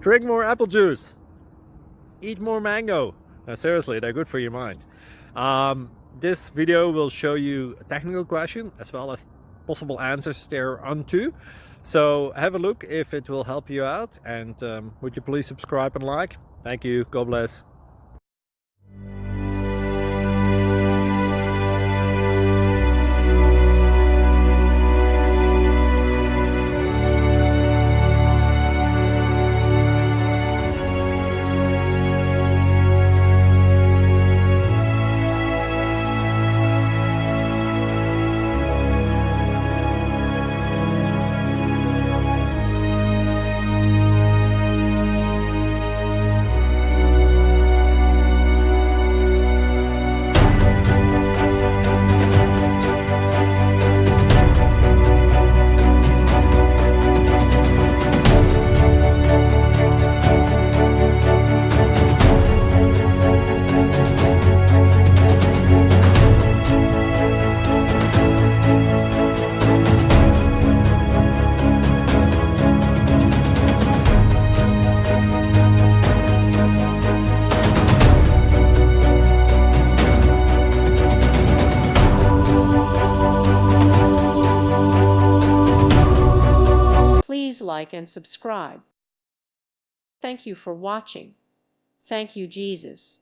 Drink more apple juice. Eat more mango. No, seriously, they're good for your mind. This video will show you a technical question as well as possible answers thereunto. So have a look if it will help you out, and would you please subscribe and like? Thank you. God bless. Please like and subscribe. Thank you for watching. Thank you, Jesus.